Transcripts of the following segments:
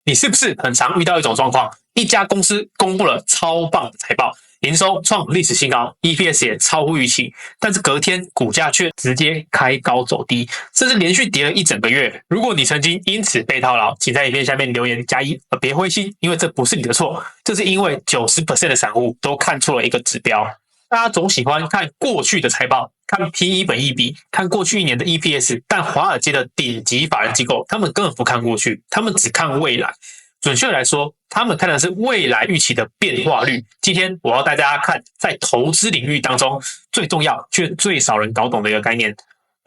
你是不是很常遇到一种状况？一家公司公布了超棒的财报，营收创历史新高 ，EPS 也超乎预期，但是隔天股价却直接开高走低，甚至连续跌了一整个月。如果你曾经因此被套牢，请在影片下面留言加一，别灰心，因为这不是你的错，这是因为90% 的散户都看错了一个指标。大家总喜欢看过去的财报，看 PE 本益比，看过去一年的 EPS， 但华尔街的顶级法人机构，他们根本不看过去，他们只看未来。准确来说，他们看的是未来预期的变化率。今天我要带大家看，在投资领域当中最重要却最少人搞懂的一个概念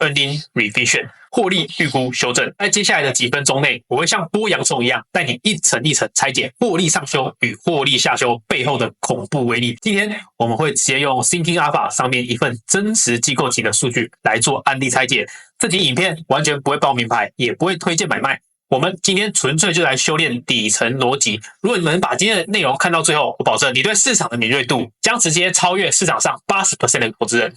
，earning revision， 获利预估修正。在接下来的几分钟内，我会像剥洋葱一样，带你一层一层拆解获利上修与获利下修背后的恐怖威力。今天我们会直接用 Thinking Alpha 上面一份真实机构级的数据来做案例拆解。这集影片完全不会报名牌，也不会推荐买卖。我们今天纯粹就来修炼底层逻辑。如果你们把今天的内容看到最后，我保证你对市场的敏锐度将直接超越市场上80% 的投资人。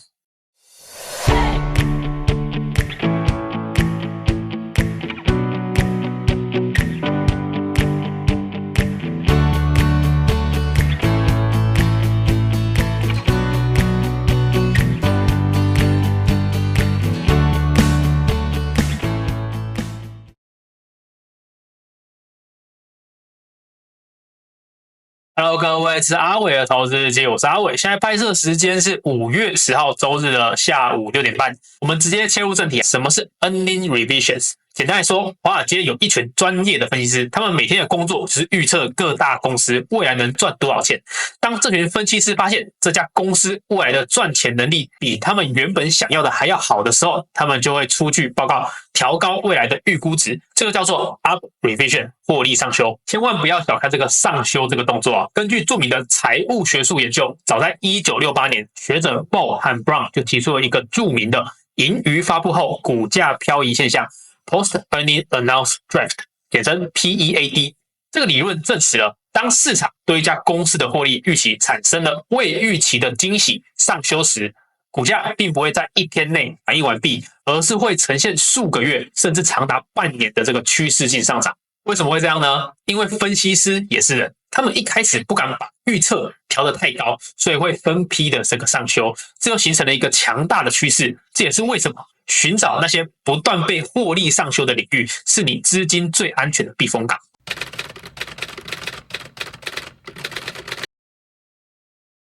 Hello， 各位，这是阿伟的投资日记，我是阿伟。现在拍摄时间是5月10号周日的下午6点半。我们直接切入正题，什么是 earning revisions？ 简单来说，华尔街有一群专业的分析师，他们每天的工作就是预测各大公司未来能赚多少钱。当这群分析师发现这家公司未来的赚钱能力比他们原本想要的还要好的时候，他们就会出具报告，调高未来的预估值，这个叫做 up revision， 获利上修。千万不要小看这个上修这个动作啊！根据著名的财务学术研究，早在1968年，学者 Ball 和 Brown 就提出了一个著名的盈余发布后股价漂移现象 （Post Earning Announced Drift）， 简称 PEAD。这个理论证实了，当市场对一家公司的获利预期产生了未预期的惊喜上修时，股价并不会在一天内反应完毕，而是会呈现数个月甚至长达半年的这个趋势性上涨。为什么会这样呢？因为分析师也是人，他们一开始不敢把预测调得太高，所以会分批的这个上修，这就形成了一个强大的趋势。这也是为什么寻找那些不断被获利上修的领域，是你资金最安全的避风港。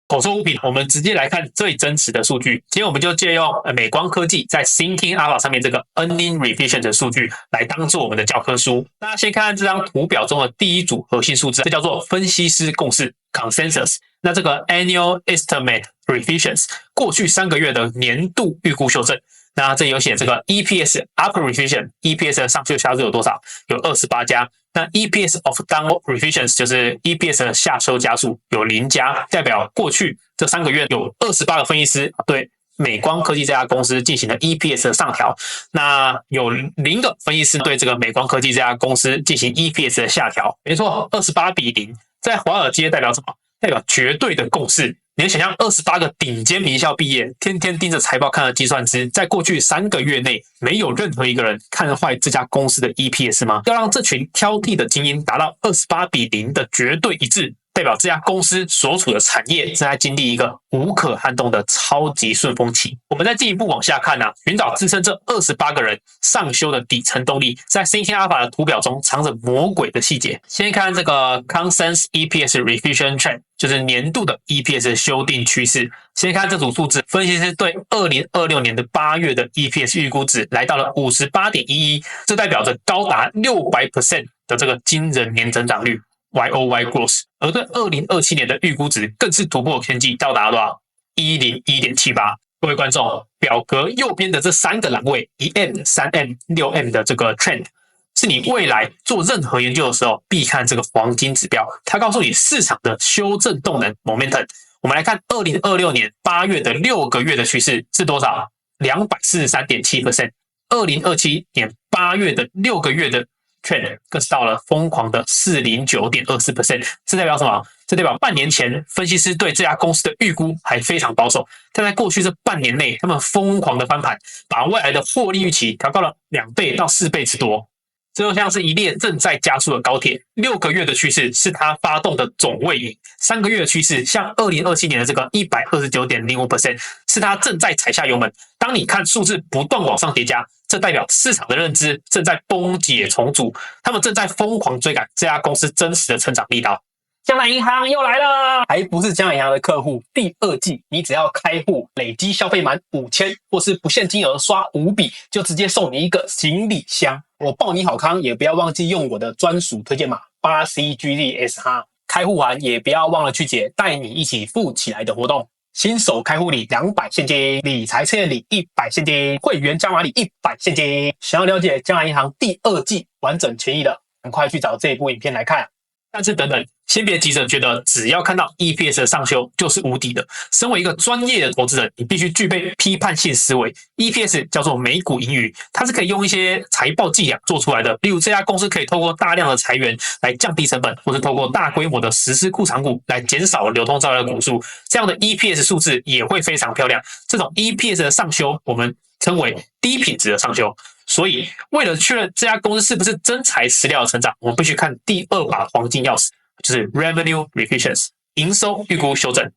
口说无凭，我们直接来看最真实的数据。今天我们就借用美光科技在 Thinking Alpha 上面这个 earning revision 的数据来当做我们的教科书。大家先看看这张图表中的第一组核心数字，这叫做分析师共识 consensus。那这个 annual estimate revisions 过去3个月的年度预估修正。那这里有写这个 EPS up revision， EPS 的上修加速有多少？有28家。那 EPS of downward revisions 就是 EPS 的下修加速有0家，代表过去这3个月有28个分析师对美光科技这家公司进行了 EPS 的上调，那有0个分析师对这个美光科技这家公司进行 EPS 的下调。没错，28:0，在华尔街代表什么？代表绝对的共识。你能想象28个顶尖名校毕业，天天盯着财报看的计算机，在过去3个月内，没有任何一个人看坏这家公司的 EPS 吗？要让这群挑剔的精英达到28:0的绝对一致，代表这家公司所处的产业正在经历一个无可撼动的超级顺风期。我们再进一步往下看寻找支撑这28个人上修的底层动力，在 Thinking Alpha 的图表中藏着魔鬼的细节。先看这个 Consensus EPS Revision Trend， 就是年度的 EPS 修订趋势。先看这组数字，分析师对2026年的8月的 EPS 预估值来到了 58.11， 这代表着高达 600% 的这个惊人年增长率。YOY growth， 而对2027年的预估值更是突破天际，到达多少 101.78。各位观众，表格右边的这3个栏位 1M、3M、6M 的这个 trend， 是你未来做任何研究的时候必看这个黄金指标，它告诉你市场的修正动能 momentum。我们来看2026年8月的6个月的趋势是多少 ？243.7%。2027年8月的6个月的trend 更是到了疯狂的 409.24%， 这代表什么？这代表半年前分析师对这家公司的预估还非常保守，但在过去这半年内，他们疯狂的翻盘，把未来的获利预期调高了2倍到4倍之多。这就像是一列正在加速的高铁，6个月的趋势是它发动的总位移，3个月的趋势像2027年的这个 129.05% 是它正在踩下油门。当你看数字不断往上叠加，这代表市场的认知正在崩解重组，他们正在疯狂追赶这家公司真实的成长力道。江南银行又来了，还不是江南银行的客户。第2季，你只要开户累积消费满5000，或是不限金额刷5笔，就直接送你一个行李箱。我报你好康，也不要忘记用我的专属推荐码 8CGDSH。开户完也不要忘了去解带你一起富起来的活动。新手开户礼200现金，理财测验礼100现金，会员加码礼100现金。想要了解江南银行第2季完整权益的，赶快去找这一部影片来看。但是等等，先别急着觉得只要看到 EPS 的上修就是无敌的。身为一个专业的投资人，你必须具备批判性思维。EPS 叫做每股盈余，它是可以用一些财报伎俩做出来的。例如这家公司可以透过大量的裁员来降低成本，或是透过大规模的实施库藏股来减少流通造业的股数，这样的 EPS 数字也会非常漂亮。这种 EPS 的上修，我们称为低品质的上修。所以，为了确认这家公司是不是真材实料的成长，我们必须看第2把黄金钥匙，就是 Revenue Revisions 营收预估修正。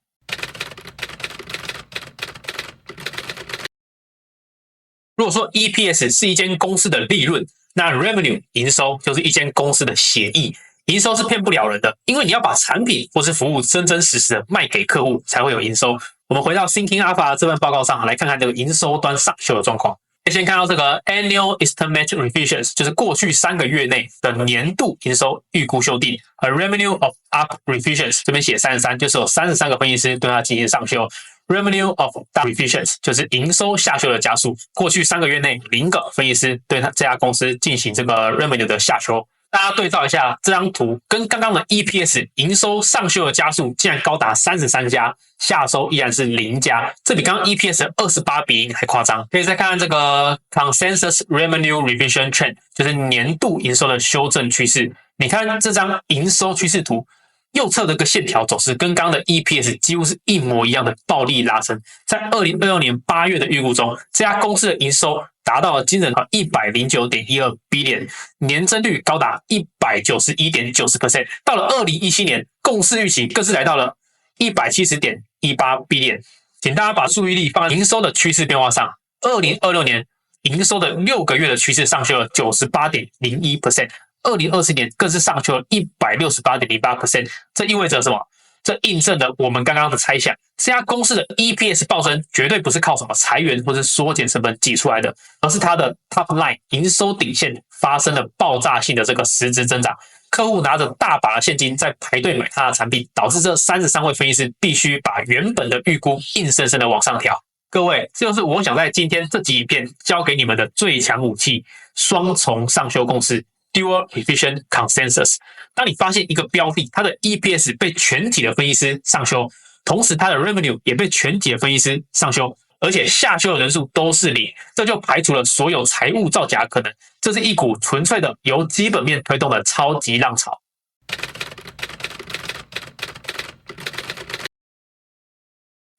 如果说 EPS 是一间公司的利润，那 Revenue 营收就是一间公司的协议。营收是骗不了人的，因为你要把产品或是服务真真实实的卖给客户，才会有营收。我们回到 Thinking Alpha 这份报告上来看看这个营收端上修的状况。先看到这个 Annual Estimate Revisions， 就是过去3个月内的年度营收预估修订，而 Revenue of Up Revisions 这边写33，就是有33个分析师对它进行上修。Revenue of Down Revisions 就是营收下修的加速，过去3个月内0个分析师对它这家公司进行这个 Revenue 的下修。大家对照一下这张图，跟刚刚的 EPS 营收上修的加速竟然高达33家，下收依然是0家，这比刚刚 EPS 的28:1还夸张。可以再看看这个 Consensus Revenue Revision Trend， 就是年度营收的修正趋势。你看这张营收趋势图，右侧的一个线条走势跟刚刚的 EPS 几乎是一模一样的暴力拉升。在2026年8月的预估中，这家公司的营收达到了惊人的 109.12 billion， 年增率高达 191.90%。到了2017年，共识预期更是来到了 170.18 billion。请大家把注意力放在营收的趋势变化上。2026年营收的6个月的趋势上修了 98.01%。2024年更是上修了 168.08%， 这意味着什么？这印证了我们刚刚的猜想，这家公司的 EPS 暴增绝对不是靠什么裁员或是缩减成本挤出来的，而是它的 top line 营收顶线发生了爆炸性的这个实质增长。客户拿着大把的现金在排队买他的产品，导致这33位分析师必须把原本的预估硬生生的往上调。各位，这就是我想在今天这集影片教给你们的最强武器——双重上修共识。Dual Revision Consensus。 当你发现一个标的它的 EPS 被全体的分析师上修，同时它的 Revenue 也被全体的分析师上修，而且下修的人数都是0，这就排除了所有财务造假可能。这是一股纯粹的由基本面推动的超级浪潮。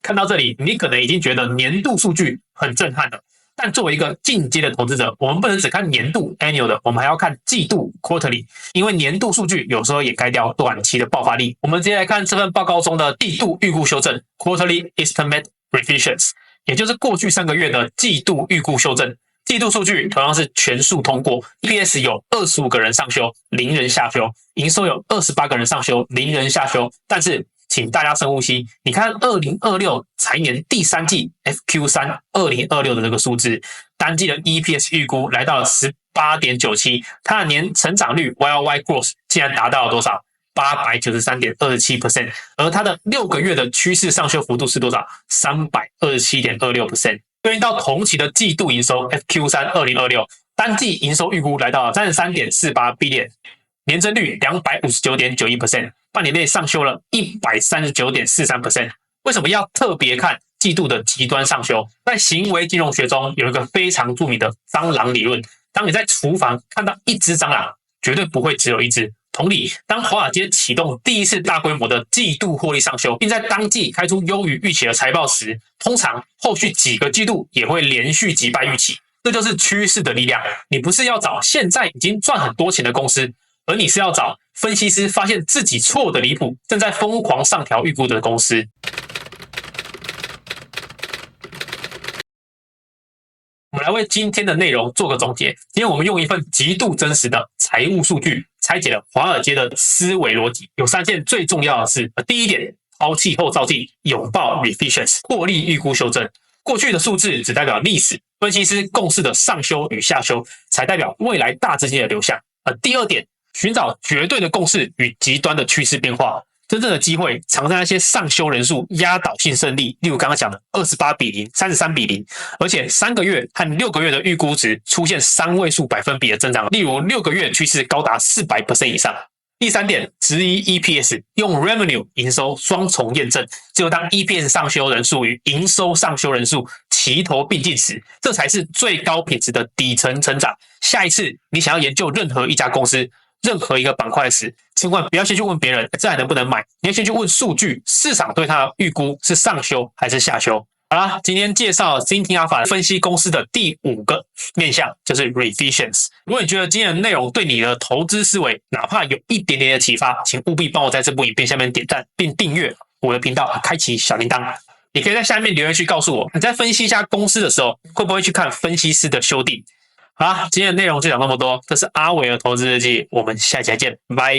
看到这里，你可能已经觉得年度数据很震撼了。但作为一个进阶的投资者，我们不能只看年度 annual 的，我们还要看季度 quarterly， 因为年度数据有时候也盖掉短期的爆发力。我们直接来看这份报告中的季度预估修正 quarterly estimate revisions， 也就是过去3个月的季度预估修正。季度数据同样是全数通过 ，EPS 有25个人上修，0人下修；营收有28个人上修，0人下修。但是请大家深呼吸，你看2026财年第3季 FQ3 2026的这个数字，单季的 EPS 预估来到了 18.97， 它的年成长率 YoY growth 竟然达到了多少？ 893.27%， 而它的6个月的趋势上修幅度是多少？ 327.26%。对应到同期的季度营收 FQ3 2026，单季营收预估来到了 33.48 billion， 年增率 259.91%， 半年内上修了 139.43%。 为什么要特别看季度的极端上修？在行为金融学中有一个非常著名的蟑螂理论，当你在厨房看到一只蟑螂，绝对不会只有一只。同理，当华尔街启动第一次大规模的季度获利上修，并在当季开出优于预期的财报时，通常后续几个季度也会连续击败预期。这就是趋势的力量。你不是要找现在已经赚很多钱的公司，而你是要找分析师发现自己错的离谱，正在疯狂上调预估的公司。我们来为今天的内容做个总结。今天我们用一份极度真实的财务数据拆解了华尔街的思维逻辑，有3件最重要的事。第一点，抛弃后照镜，拥抱 revisions， 获利预估修正。过去的数字只代表历史，分析师共识的上修与下修才代表未来大资金的流向。第二点，寻找绝对的共识与极端的趋势变化。真正的机会藏在那些上修人数压倒性胜利，例如刚刚讲的28:0、33:0，而且3个月和6个月的预估值出现3位数百分比的增长，例如6个月趋势高达400% 以上。第3点，质疑 EPS， 用 revenue 营收双重验证，只有当 EPS 上修人数与营收上修人数齐头并进时，这才是最高品质的底层成长。下一次你想要研究任何一家公司、任何一个板块时，千万不要先去问别人这还能不能买，你要先去问数据，市场对它的预估是上修还是下修。好啦，今天介绍 Thinking Alpha 分析公司的第5个面向，就是 revisions。如果你觉得今天的内容对你的投资思维哪怕有一点点的启发，请务必帮我在这部影片下面点赞并订阅我的频道，开启小铃铛。也可以在下面留言区告诉我，你在分析一家公司的时候，会不会去看分析师的修订。好啦，今天的内容就讲那么多，这是阿伟的投资日记，我们下期再见，拜。